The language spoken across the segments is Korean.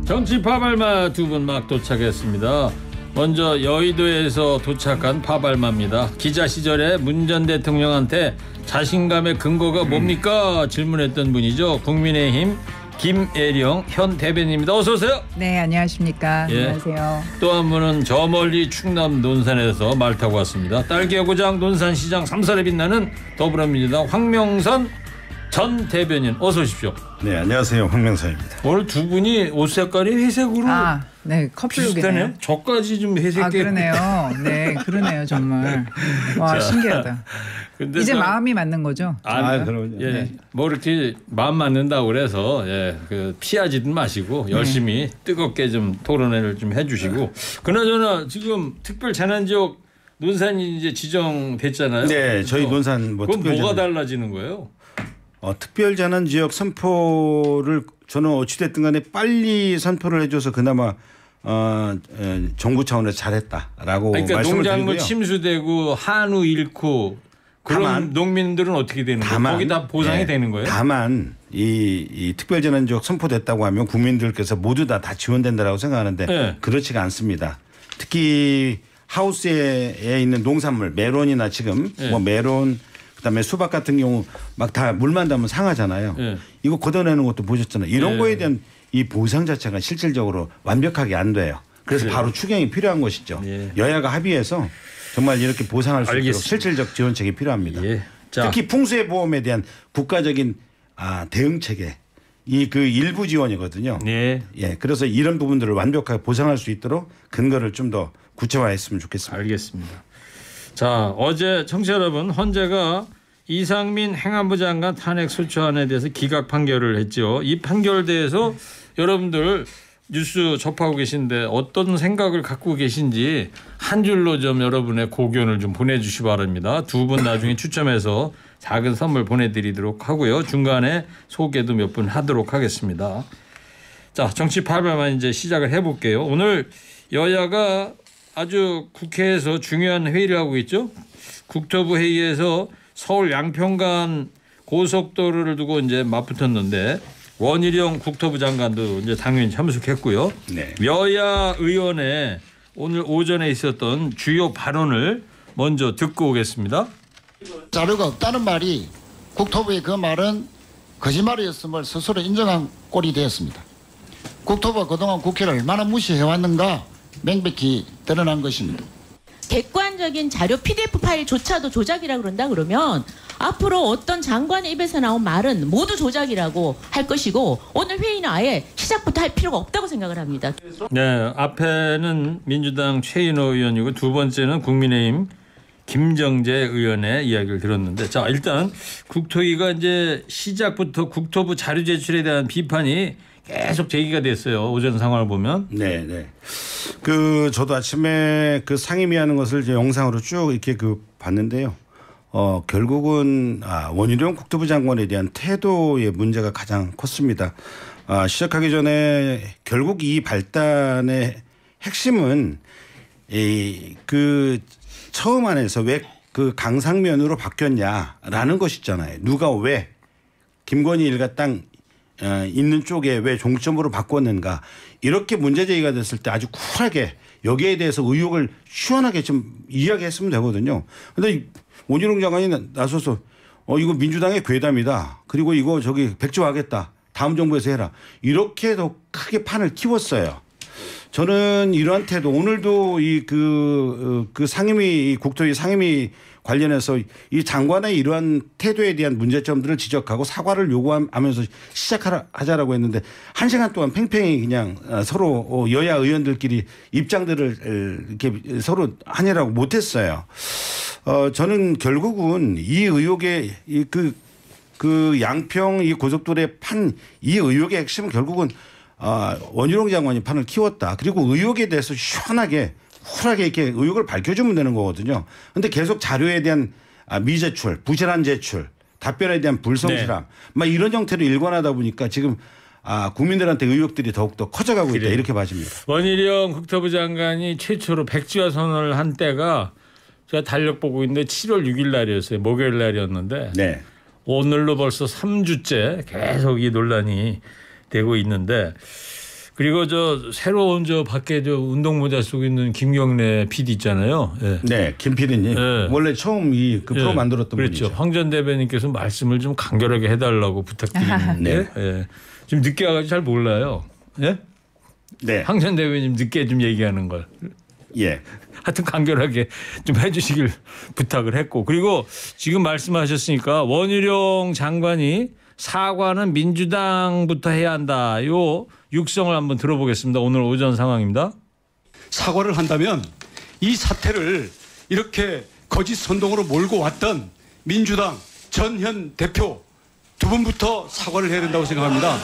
정치 파발마 두 분 막 도착했습니다. 먼저 여의도에서 도착한 파발마입니다. 기자 시절에 문 전 대통령한테 자신감의 근거가 뭡니까? 질문했던 분이죠. 국민의힘 김애령 현 대변인입니다. 어서 오세요. 네, 안녕하십니까. 예. 안녕하세요. 또 한 분은 저 멀리 충남 논산에서 말 타고 왔습니다. 딸기의 고장 논산시장 3살에 빛나는 더불어민주당 황명선 전 대변인 어서 오십시오. 네, 안녕하세요. 황명선입니다. 오늘 두 분이 옷 색깔이 회색으로 네, 비슷하네요. 저까지 좀 회색해. 그러네요. 네, 그러네요, 정말. 와, 신기하다. 근데 이제 마음이 맞는 거죠? 그럼요. 예, 네. 뭐 이렇게 마음 맞는다고 그래서 피하지는 마시고 열심히 뜨겁게 좀 토론회를 좀 해주시고. 그나저나 지금 특별 재난지역 논산이 이제 지정됐잖아요. 네, 저희 논산 그건 뭐가 달라지는 거예요? 특별재난지역 선포를 저는 어찌됐든 간에 빨리 선포를 해줘서 그나마 정부 차원에서 잘했다라고 그러니까 말씀을 농작물 드리고요. 침수되고 한우 잃고 그런 다만, 농민들은 어떻게 되는 거예요? 거기 다 보상이 되는 거예요? 다만 이 특별재난지역 선포됐다고 하면 국민들께서 모두 다 지원된다라고 생각하는데 네. 그렇지가 않습니다. 특히 하우스에 있는 농산물 메론이나 지금 뭐 메론 그다음에 수박 같은 경우 막 다 물만 닿으면 상하잖아요. 이거 걷어내는 것도 보셨잖아요. 이런 거에 대한 이 보상 자체가 실질적으로 완벽하게 안 돼요. 그래서 그래요? 바로 추경이 필요한 것이죠. 여야가 합의해서 정말 이렇게 보상할 수 있도록 실질적 지원책이 필요합니다. 특히 풍수해 보험에 대한 국가적인 대응 체계 이 그 일부 지원이거든요. 그래서 이런 부분들을 완벽하게 보상할 수 있도록 근거를 좀 더 구체화했으면 좋겠습니다. 알겠습니다. 자, 어제 청취자 여러분, 헌재가 이상민 행안부 장관 탄핵 소추안에 대해서 기각 판결을 했죠. 이 판결에 대해서 여러분들 뉴스 접하고 계신데 어떤 생각을 갖고 계신지 한 줄로 좀 여러분의 고견을 좀 보내주시기 바랍니다. 두 분 나중에 추첨해서 작은 선물 보내드리도록 하고요. 중간에 소개도 몇 분 하도록 하겠습니다. 자, 정치 팔발만 이제 시작을 해볼게요. 오늘 여야가 아주 국회에서 중요한 회의를 하고 있죠. 국토부 회의에서 서울 양평간 고속도로를 두고 이제 맞붙었는데 원희룡 국토부 장관도 이제 당연히 참석했고요. 여야 의원의 오늘 오전에 있었던 주요 발언을 먼저 듣고 오겠습니다. 자료가 없다는 말이 국토부의 그 말은 거짓말이었음을 스스로 인정한 꼴이 되었습니다. 국토부가 그동안 국회를 얼마나 무시해왔는가 명백히 드러난 것입니다. 객관적인 자료 PDF 파일조차도 조작이라 그런다 그러면 앞으로 어떤 장관의 입에서 나온 말은 모두 조작이라고 할 것이고 오늘 회의는 아예 시작부터 할 필요가 없다고 생각을 합니다. 네, 앞에는 민주당 최인호 의원이고 두 번째는 국민의힘 김정재 의원의 이야기를 들었는데, 자, 일단 국토위가 이제 시작부터 국토부 자료 제출에 대한 비판이 계속 제기가 됐어요. 오전 상황을 보면. 네. 저도 아침에 그 상임위하는 것을 이제 영상으로 쭉 이렇게 봤는데요. 결국은 원희룡 국토부 장관에 대한 태도의 문제가 가장 컸습니다. 시작하기 전에 결국 이 발단의 핵심은 처음 안에서 왜 그 강상면으로 바뀌었냐라는 것이잖아요. 누가 왜 김건희 일가 땅 있는 쪽에 왜 종점으로 바꿨는가 이렇게 문제 제기가 됐을 때 아주 쿨하게 여기에 대해서 의혹을 시원하게 좀 이야기했으면 되거든요. 그런데 원희룡 장관이 나서서 이거 민주당의 괴담이다. 그리고 이거 백지화하겠다. 다음 정부에서 해라. 이렇게 더 크게 판을 키웠어요. 저는 이러한 태도 오늘도 그 상임위 국토위 상임위 관련해서 이 장관의 이러한 태도에 대한 문제점들을 지적하고 사과를 요구하면서 시작하자라고 했는데 1시간 동안 팽팽히 그냥 서로 여야 의원들끼리 입장들을 이렇게 서로 하느라고 못했어요. 저는 결국은 이 의혹의 그 양평 이 고속도로에 판 이 의혹의 핵심은 결국은 원희룡 장관이 판을 키웠다. 그리고 의혹에 대해서 시원하게 쿨하게 이렇게 의혹을 밝혀주면 되는 거거든요. 그런데 계속 자료에 대한 미제출, 부실한 제출, 답변에 대한 불성실함, 막 이런 형태로 일관하다 보니까 지금 국민들한테 의혹들이 더욱더 커져가고 있다 이렇게 봐집니다. 원희룡 국토부 장관이 최초로 백지화 선언을 한 때가 제가 달력 보고 있는데 7월 6일 날이었어요. 목요일 날이었는데 오늘로 벌써 3주째 계속 이 논란이 되고 있는데 그리고 저 새로운 저 밖에 저 운동 모자 쓰고 있는 김경래 PD 있잖아요. 예. 네, 김 PD님 예. 원래 처음 이 그 프로 예. 만들었던 그렇죠. 분이죠. 황 전 대변인께서 말씀을 좀 간결하게 해달라고 부탁드리는데 예. 좀 늦게 와가지고 잘 몰라요. 예? 네, 황 전 대변인 늦게 좀 얘기하는 걸. 예, 하여튼 간결하게 좀 해주시길 부탁을 했고 그리고 지금 말씀하셨으니까 원희룡 장관이 사과는 민주당부터 해야 한다. 요 육성을 한번 들어보겠습니다. 오늘 오전 상황입니다. 사과를 한다면 이 사태를 이렇게 거짓 선동으로 몰고 왔던 민주당 전현 대표 두 분부터 사과를 해야 된다고 생각합니다.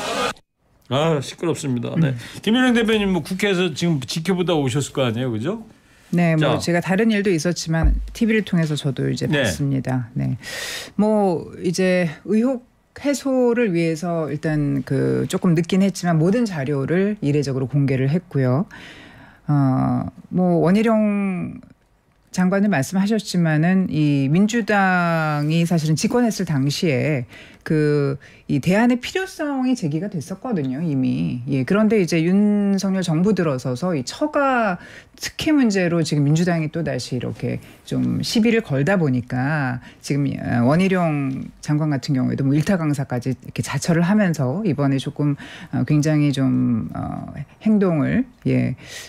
아 시끄럽습니다. 네. 김일영 대표님 뭐 국회에서 지금 지켜보다 오셨을 거 아니에요, 그죠? 네, 뭐 자. 제가 다른 일도 있었지만 TV를 통해서 저도 이제 네. 봤습니다. 네, 뭐 이제 의혹 해소를 위해서 일단 그 조금 늦긴 했지만 모든 자료를 이례적으로 공개를 했고요. 뭐 원희룡 장관은 말씀하셨지만은 이 민주당이 사실은 집권했을 당시에 그 이 대안의 필요성이 제기가 됐었거든요, 이미. 예. 그런데 이제 윤석열 정부 들어서서 이 처가 특혜 문제로 지금 민주당이 또 다시 이렇게 좀 시비를 걸다 보니까 지금 원희룡 장관 같은 경우에도 뭐 일타 강사까지 이렇게 자처를 하면서 이번에 조금 굉장히 좀 행동을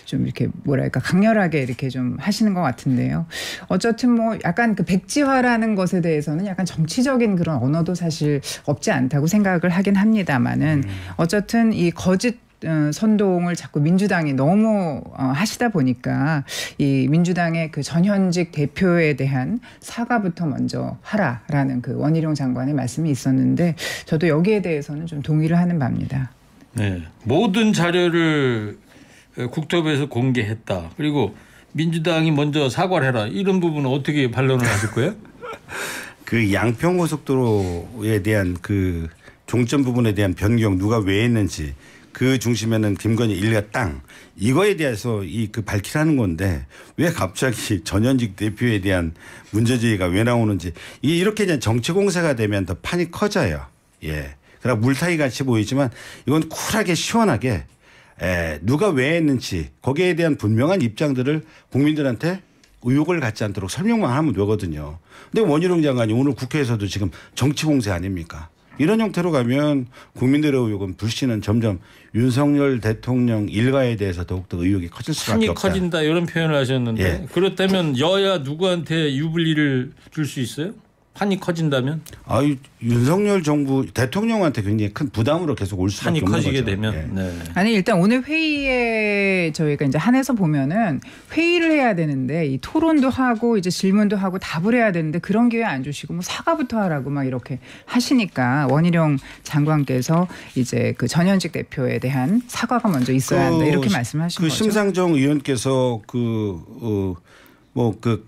좀 이렇게 뭐랄까 강렬하게 이렇게 좀 하시는 것 같은데요. 어쨌든 뭐 약간 그 백지화라는 것에 대해서는 약간 정치적인 그런 언어도 사실 없지 않다고 생각을 하긴 합니다만은 어쨌든 이 거짓 선동을 자꾸 민주당이 너무 하시다 보니까 이 민주당의 그 전현직 대표에 대한 사과부터 먼저 하라라는 그 원희룡 장관의 말씀이 있었는데 저도 여기에 대해서는 좀 동의를 하는 바입니다. 네. 모든 자료를 국토부에서 공개했다. 그리고 민주당이 먼저 사과를 해라. 이런 부분은 어떻게 반론을 하실 거예요? 그 양평고속도로에 대한 그 종점 부분에 대한 변경 누가 왜 했는지 그 중심에는 김건희 일가 땅 이거에 대해서 이 그 밝히라는 건데 왜 갑자기 전현직 대표에 대한 문제제기가 왜 나오는지 이게 이렇게 그냥 정치 공세가 되면 더 판이 커져요. 예. 그러나 물타기 같이 보이지만 이건 쿨하게 시원하게 누가 왜 했는지 거기에 대한 분명한 입장들을 국민들한테 의혹을 갖지 않도록 설명만 하면 되거든요. 근데 원희룡 장관이 오늘 국회에서도 지금 정치 공세 아닙니까? 이런 형태로 가면 국민들의 의혹은 불씨는 점점 윤석열 대통령 일가에 대해서 더욱더 의혹이 커질 수밖에 판이 없다. 커진다 이런 표현을 하셨는데 예. 그렇다면 여야 누구한테 유불리를 줄 수 있어요? 판이 커진다면? 윤석열 정부 대통령한테 굉장히 큰 부담으로 계속 올 수밖에 판이 없는 커지게 거죠. 되면. 예. 네. 아니 일단 오늘 회의에 저희가 이제 한해서 보면은 회의를 해야 되는데 이 토론도 하고 이제 질문도 하고 답을 해야 되는데 그런 기회 안 주시고 뭐 사과부터 하라고 막 이렇게 하시니까 원희룡 장관께서 이제 그 전현직 대표에 대한 사과가 먼저 있어야 한다 이렇게 말씀하신 그 거죠. 심상정 의원께서 그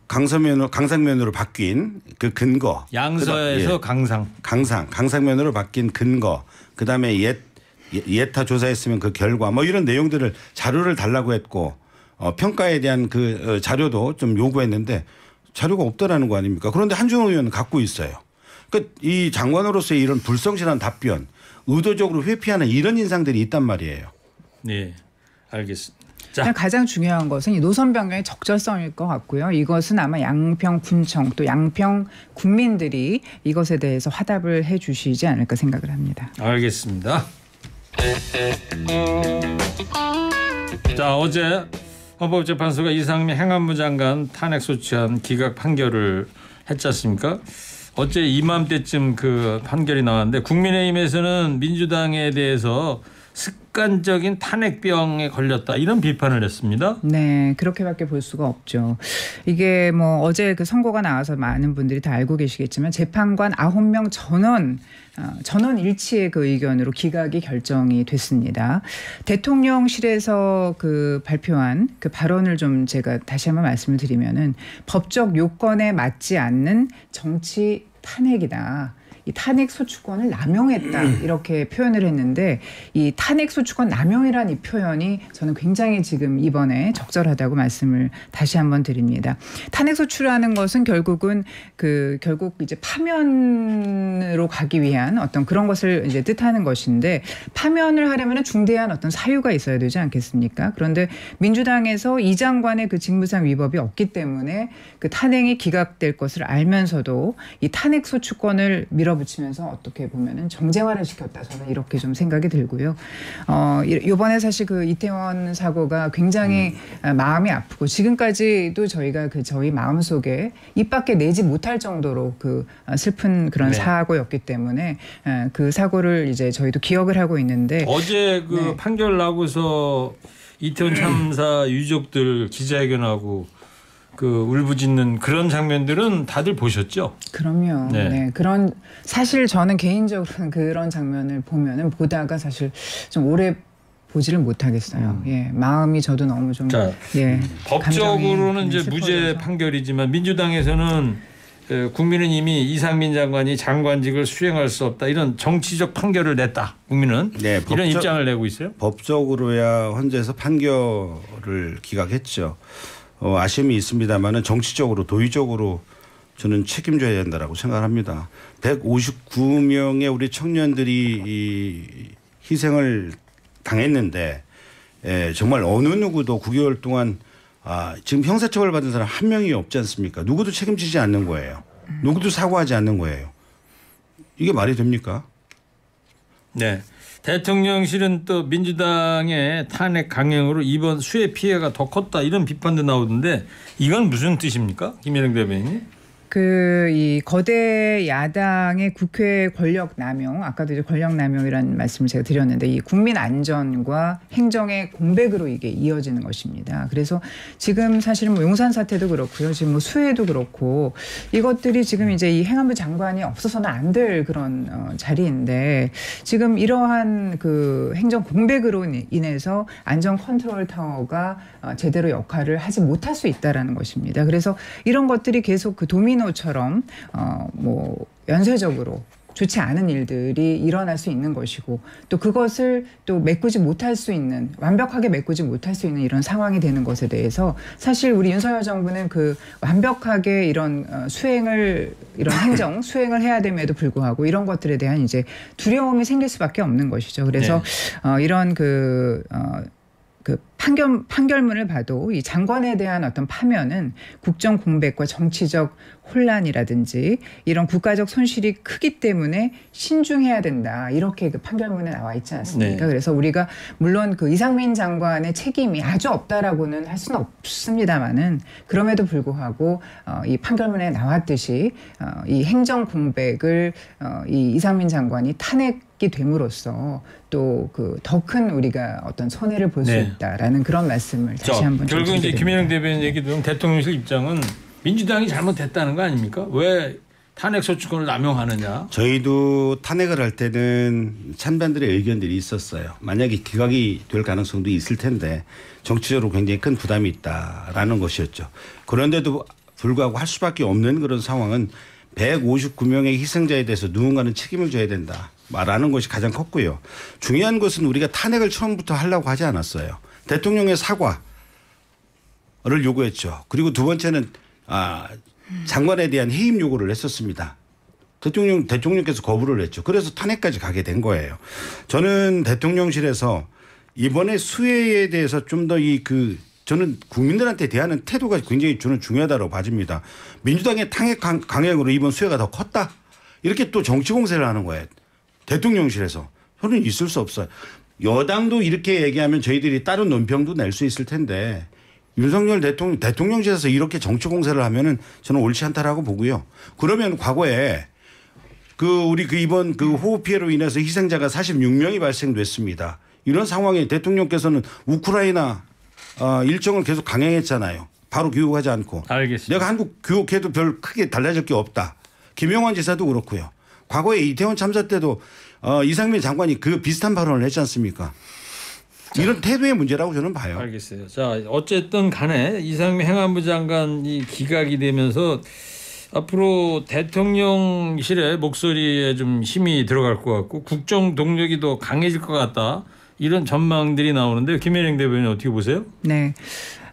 강상면으로 바뀐 그 근거 양서에서 강상면으로 바뀐 근거 그다음에 예타 조사했으면 그 결과 뭐 이런 내용들을 자료를 달라고 했고 평가에 대한 그 자료도 좀 요구했는데 자료가 없다라는 거 아닙니까? 그런데 한준호 의원은 갖고 있어요. 그러니까 이 장관으로서의 이런 불성실한 답변 의도적으로 회피하는 이런 인상들이 있단 말이에요. 네, 알겠습니다. 일단 가장 중요한 것은 이 노선 변경의 적절성일 것 같고요. 이것은 아마 양평군청 또 양평 군민들이 이것에 대해서 화답을 해 주시지 않을까 생각을 합니다. 알겠습니다. 자, 어제 헌법재판소가 이상민 행안부 장관 탄핵 소추안 기각 판결을 했지 않습니까? 어제 이맘때쯤 그 판결이 나왔는데 국민의힘에서는 민주당에 대해서 습관적인 탄핵병에 걸렸다 이런 비판을 했습니다. 네, 그렇게밖에 볼 수가 없죠. 이게 뭐 어제 그 선고가 나와서 많은 분들이 다 알고 계시겠지만 재판관 9명 전원 일치의 그 의견으로 기각이 결정이 됐습니다. 대통령실에서 그 발표한 그 발언을 좀 제가 다시 한번 말씀을 드리면은 법적 요건에 맞지 않는 정치 탄핵이다. 이 탄핵 소추권을 남용했다 이렇게 표현을 했는데 이 탄핵 소추권 남용이란 이 표현이 저는 굉장히 지금 이번에 적절하다고 말씀을 다시 한번 드립니다. 탄핵 소추라는 것은 결국은 결국 이제 파면으로 가기 위한 어떤 그런 것을 이제 뜻하는 것인데 파면을 하려면 중대한 어떤 사유가 있어야 되지 않겠습니까? 그런데 민주당에서 이 장관의 그 직무상 위법이 없기 때문에 그 탄핵이 기각될 것을 알면서도 이 탄핵 소추권을 밀어붙이면서 어떻게 보면은 정쟁화를 시켰다. 저는 이렇게 좀 생각이 들고요. 이번에 사실 그 이태원 사고가 굉장히 마음이 아프고 지금까지도 저희가 저희 마음 속에 입 밖에 내지 못할 정도로 슬픈 그런 네. 사고였기 때문에 그 사고를 이제 저희도 기억을 하고 있는데 어제 네. 판결 나고서 이태원 참사 유족들 기자회견하고 울부짖는 그런 장면들은 다들 보셨죠? 그럼요. 네. 네. 그런 사실 저는 개인적으로는 그런 장면을 보다가 사실 좀 오래 보지를 못하겠어요. 예, 마음이 저도 너무 좀 자, 법적으로는 감정이 이제 슬퍼져서. 무죄 판결이지만 민주당에서는 국민은 이미 이상민 장관이 장관직을 수행할 수 없다 이런 정치적 판결을 냈다. 국민은 네, 이런 입장을 내고 있어요. 법적으로야 헌재에서 판결을 기각했죠. 아쉬움이 있습니다만은 정치적으로 도의적으로 저는 책임져야 된다라고 생각합니다. 159명의 우리 청년들이 희생을 당했는데 정말 어느 누구도 9개월 동안 지금 형사처벌 받은 사람 한 명이 없지 않습니까? 누구도 책임지지 않는 거예요. 누구도 사과하지 않는 거예요. 이게 말이 됩니까? 네. 대통령실은 또 민주당의 탄핵 강행으로 이번 수해 피해가 더 컸다 이런 비판도 나오던데 이건 무슨 뜻입니까? 김혜령 대변인님. 이 거대 야당의 국회 권력 남용, 아까도 이제 권력 남용이라는 말씀을 제가 드렸는데 이 국민 안전과 행정의 공백으로 이게 이어지는 것입니다. 그래서 지금 사실 용산 사태도 그렇고요, 지금 수해도 그렇고 이것들이 지금 이제 이 행안부 장관이 없어서는 안 될 그런 자리인데 지금 이러한 행정 공백으로 인해서 안전 컨트롤 타워가 제대로 역할을 하지 못할 수 있다라는 것입니다. 그래서 이런 것들이 계속 도미노처럼 연쇄적으로 좋지 않은 일들이 일어날 수 있는 것이고 또 그것을 또 완벽하게 메꾸지 못할 수 있는 이런 상황이 되는 것에 대해서 사실 우리 윤석열 정부는 완벽하게 이런 이런 행정 수행을 해야 됨에도 불구하고 이런 것들에 대한 이제 두려움이 생길 수밖에 없는 것이죠. 그래서 이런 판결문을 봐도 이 장관에 대한 어떤 파면은 국정 공백과 정치적 혼란이라든지 이런 국가적 손실이 크기 때문에 신중해야 된다. 이렇게 판결문에 나와 있지 않습니까? 네. 그래서 우리가 물론 이상민 장관의 책임이 아주 없다라고는 할 수는 없습니다만은 그럼에도 불구하고 이 판결문에 나왔듯이 이 행정 공백을 이 이상민 장관이 탄핵이 됨으로써 또 더 큰 우리가 어떤 손해를 볼 수 네. 있다라는 그런 말씀을 다시 한번 좀 결국 이제 드리게 김혜령 됩니다. 대변인 얘기 들으면 대통령실 입장은 민주당이 잘못했다는 거 아닙니까? 왜 탄핵 소추권을 남용하느냐? 저희도 탄핵을 할 때는 찬반들의 의견들이 있었어요. 만약에 기각이 될 가능성도 있을 텐데 정치적으로 굉장히 큰 부담이 있다라는 것이었죠. 그런데도 불구하고 할 수밖에 없는 그런 상황은 159명의 희생자에 대해서 누군가는 책임을 져야 된다. 말하는 것이 가장 컸고요. 중요한 것은 우리가 탄핵을 처음부터 하려고 하지 않았어요. 대통령의 사과를 요구했죠. 그리고 두 번째는 장관에 대한 해임 요구를 했었습니다. 대통령께서 거부를 했죠. 그래서 탄핵까지 가게 된 거예요. 저는 대통령실에서 이번에 수해에 대해서 좀 더 저는 국민들한테 대하는 태도가 굉장히 저는 중요하다고 봐집니다. 민주당의 탄핵 강행으로 이번 수해가 더 컸다. 이렇게 또 정치 공세를 하는 거예요. 대통령실에서. 저는 있을 수 없어요. 여당도 이렇게 얘기하면 저희들이 다른 논평도 낼 수 있을 텐데 윤석열 대통령실에서 이렇게 정치 공세를 하면은 저는 옳지 않다라고 보고요. 그러면 과거에 이번 호우 피해로 인해서 희생자가 46명이 발생됐습니다. 이런 상황에 대통령께서는 우크라이나 일정을 계속 강행했잖아요. 바로 교육하지 않고. 알겠습니다. 내가 한국 교육해도 별 크게 달라질 게 없다. 김영환 지사도 그렇고요. 과거에 이태원 참사 때도 이상민 장관이 비슷한 발언을 했지 않습니까? 이런 태도의 문제라고 저는 봐요. 알겠어요. 자, 어쨌든 간에 이상민 행안부 장관이 기각이 되면서 앞으로 대통령실의 목소리에 좀 힘이 들어갈 것 같고 국정 동력이 더 강해질 것 같다. 이런 전망들이 나오는데 김혜령 대변인 어떻게 보세요? 네.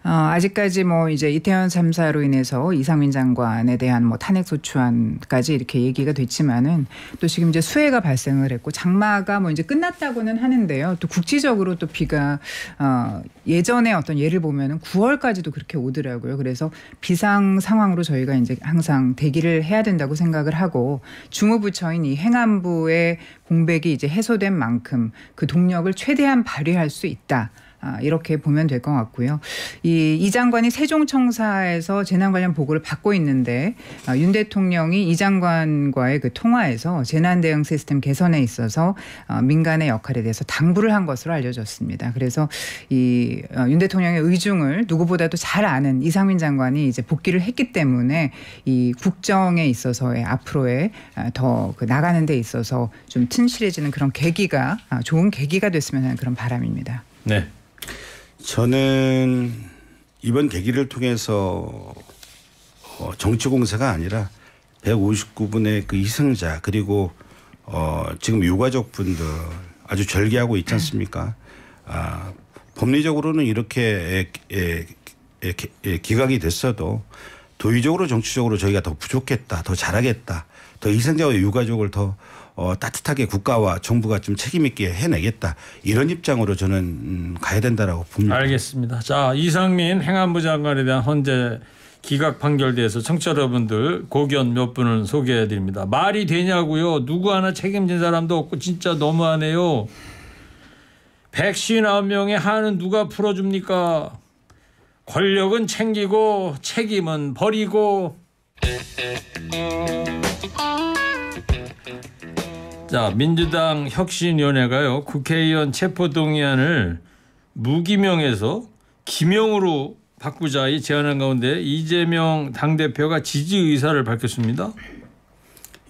아직까지 뭐 이제 이태원 참사로 인해서 이상민 장관에 대한 뭐 탄핵 소추안까지 이렇게 얘기가 됐지만은 또 지금 이제 수해가 발생을 했고 장마가 뭐 이제 끝났다고는 하는데요. 또 국지적으로 또 비가 예전에 어떤 예를 보면은 9월까지도 그렇게 오더라고요. 그래서 비상 상황으로 저희가 이제 항상 대기를 해야 된다고 생각을 하고 주무부처인 이 행안부의 공백이 이제 해소된 만큼 그 동력을 최대한 발휘할 수 있다. 이렇게 보면 될 것 같고요. 이 장관이 세종청사에서 재난 관련 보고를 받고 있는데 윤 대통령이 이 장관과의 그 통화에서 재난 대응 시스템 개선에 있어서 민간의 역할에 대해서 당부를 한 것으로 알려졌습니다. 그래서 이 윤 대통령의 의중을 누구보다도 잘 아는 이상민 장관이 이제 복귀를 했기 때문에 이 국정에 있어서의 앞으로의 더 그 나가는 데 있어서 좀 튼실해지는 그런 계기가 좋은 계기가 됐으면 하는 그런 바람입니다. 네. 저는 이번 계기를 통해서 정치 공세가 아니라 159분의 그 희생자 그리고 지금 유가족분들 아주 절개하고 있지 않습니까? 법리적으로는 이렇게 기각이 됐어도 도의적으로 정치적으로 저희가 더 부족했다, 더 잘하겠다, 더 희생자와 유가족을 더 따뜻하게 국가와 정부가 좀 책임 있게 해내겠다. 이런 입장으로 저는 가야 된다라고 봅니다. 알겠습니다. 자, 이상민 행안부 장관에 대한 헌재 기각 판결에 대해서 청취자 여러분들 고견 몇 분을 소개해 드립니다. 말이 되냐고요. 누구 하나 책임진 사람도 없고 진짜 너무하네요. 159명의 한은 누가 풀어줍니까? 권력은 챙기고 책임은 버리고. 자, 민주당 혁신위원회가요 국회의원 체포동의안을 무기명에서 기명으로 바꾸자 이 제안한 가운데 이재명 당대표가 지지 의사를 밝혔습니다.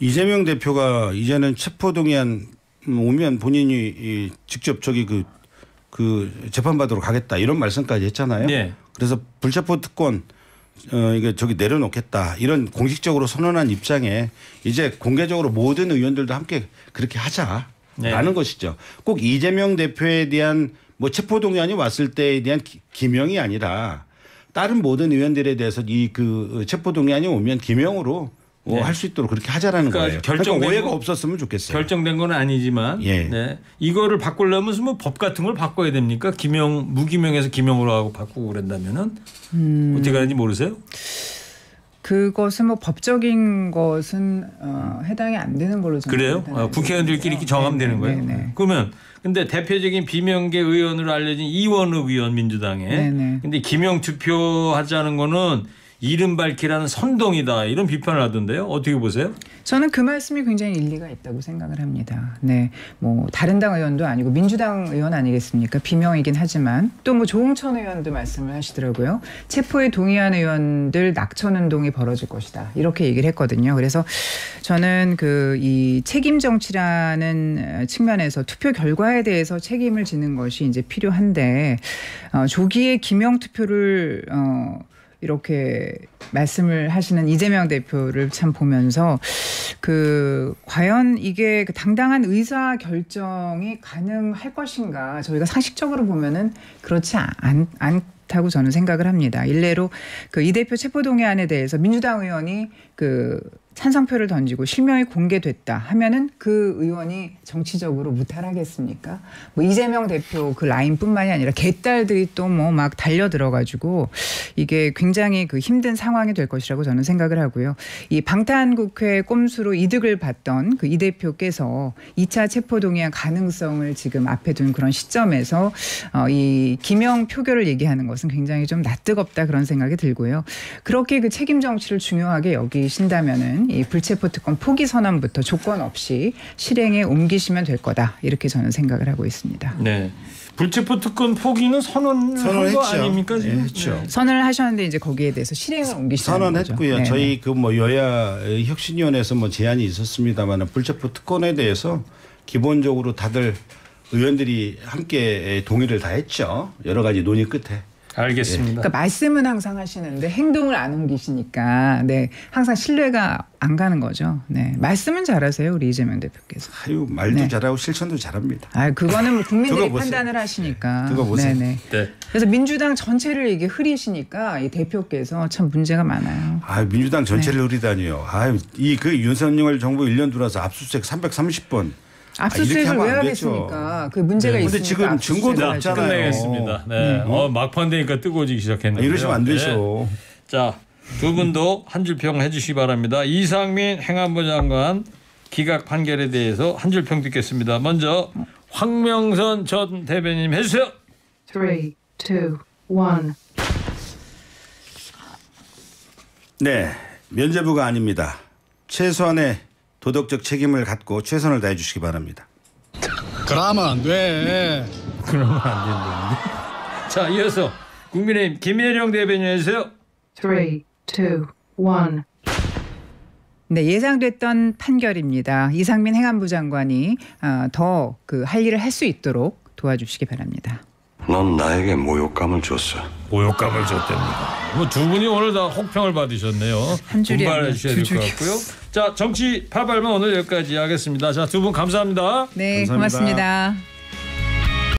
이재명 대표가 이제는 체포동의안 오면 본인이 직접 저기 그 재판받으러 가겠다 이런 말씀까지 했잖아요. 네. 그래서 불체포 특권 이게 저기 내려놓겠다 이런 공식적으로 선언한 입장에 이제 공개적으로 모든 의원들도 함께 그렇게 하자라는 것이죠. 꼭 이재명 대표에 대한 뭐 체포동의안이 왔을 때에 대한 기명이 아니라 다른 모든 의원들에 대해서 이 그 체포동의안이 오면 기명으로 할 수 있도록 그렇게 하자라는 거예요. 그러니까 오해가 없었으면 좋겠어요. 결정된 건 아니지만 네. 이거를 바꾸려면 무슨 뭐 법 같은 걸 바꿔야 됩니까? 기명 무기명에서 기명으로 하고 바꾸고 그런다면은 어떻게 하는지 모르세요? 그것은 뭐 법적인 것은 해당이 안 되는 걸로 저는 그래요? 국회의원들끼리 이렇게 정하면 되는 거예요? 네네. 그러면 근데 대표적인 비명계 의원으로 알려진 이원욱 의원 민주당에 네네. 근데 기명 투표하자는 거는 이름 밝히라는 선동이다 이런 비판을 하던데요. 어떻게 보세요? 저는 그 말씀이 굉장히 일리가 있다고 생각을 합니다. 네, 뭐 다른 당 의원도 아니고 민주당 의원 아니겠습니까? 비명이긴 하지만 또 뭐 조홍천 의원도 말씀을 하시더라고요. 체포에 동의한 의원들 낙천 운동이 벌어질 것이다 이렇게 얘기를 했거든요. 그래서 저는 그 이 책임 정치라는 측면에서 투표 결과에 대해서 책임을 지는 것이 이제 필요한데 조기에 기명 투표를 이렇게 말씀을 하시는 이재명 대표를 참 보면서 그 과연 이게 그 당당한 의사 결정이 가능할 것인가 저희가 상식적으로 보면은 그렇지 않다고 저는 생각을 합니다. 일례로 그 이 대표 체포동의안에 대해서 민주당 의원이 그 찬성표를 던지고 실명이 공개됐다 하면은 그 의원이 정치적으로 무탈하겠습니까? 뭐 이재명 대표 그 라인뿐만이 아니라 개딸들이 또 뭐 막 달려들어가지고 이게 굉장히 그 힘든 상황이 될 것이라고 저는 생각을 하고요. 이 방탄국회 꼼수로 이득을 봤던 그 이 대표께서 2차 체포동의안 가능성을 지금 앞에 둔 그런 시점에서 이 기명 표결을 얘기하는 것은 굉장히 좀 낯뜨겁다 그런 생각이 들고요. 그렇게 그 책임 정치를 중요하게 여기신다면은 이 불체포 특권 포기 선언부터 조건 없이 실행에 옮기시면 될 거다 이렇게 저는 생각을 하고 있습니다. 네, 불체포 특권 포기는 선언한 거 아닙니까 지금? 했죠. 네. 선언을 하셨는데 이제 거기에 대해서 실행을 옮기시는 거죠. 선언했고요. 네. 저희 그 뭐 여야 혁신위원회에서 뭐 제안이 있었습니다만 불체포 특권에 대해서 기본적으로 다들 의원들이 함께 동의를 다 했죠. 여러 가지 논의 끝에. 알겠습니다. 그러니까 말씀은 항상 하시는데 행동을 안 옮기시니까 네 항상 신뢰가 안 가는 거죠. 네 말씀은 잘하세요 우리 이재명 대표께서. 아유 말도 네. 잘하고 실천도 잘합니다. 아 그거는 뭐 국민들이 두고 보세요. 판단을 하시니까. 두고 보세요. 네네. 네. 그래서 민주당 전체를 이게 흐리시니까 이 대표께서 참 문제가 많아요. 아 민주당 전체를 흐리다니요. 아이그 윤석열 정부 1년 들어서 압수수색 330번. 압수수색을 하면 왜 안 하겠습니까? 그 문제가 네. 있으니까. 근데 지금 증거도 자, 없잖아요. 끝내겠습니다. 네. 막판 되니까 뜨거워지기 시작했는데요. 이러시면 안 되죠. 네. 자, 두 분도 한 줄 평 해주시기 바랍니다. 이상민 행안부 장관 기각 판결에 대해서 한 줄 평 듣겠습니다. 먼저 황명선 전 대변인 해주세요. 3, 2, 1. 네, 면죄부가 아닙니다. 최소한의 도덕적 책임을 갖고 최선을 다해 주시기 바랍니다. 그러면 안 돼. 그러면 안 된다는데. 자, 이어서 국민의힘 김혜령 대변인 해주세요. 3, 2, 1. 네, 예상됐던 판결입니다. 이상민 행안부 장관이 더 그 할 일을 할 수 있도록 도와주시기 바랍니다. 넌 나에게 모욕감을 줬어. 모욕감을 줬답니다. 뭐 두 분이 오늘 다 혹평을 받으셨네요. 한 줄이 분발해 아니라 주셔야 두 될 것 줄이었어. 같고요. 자, 정치 파발만 오늘 여기까지 하겠습니다. 자, 두 분 감사합니다. 네, 감사합니다. 고맙습니다.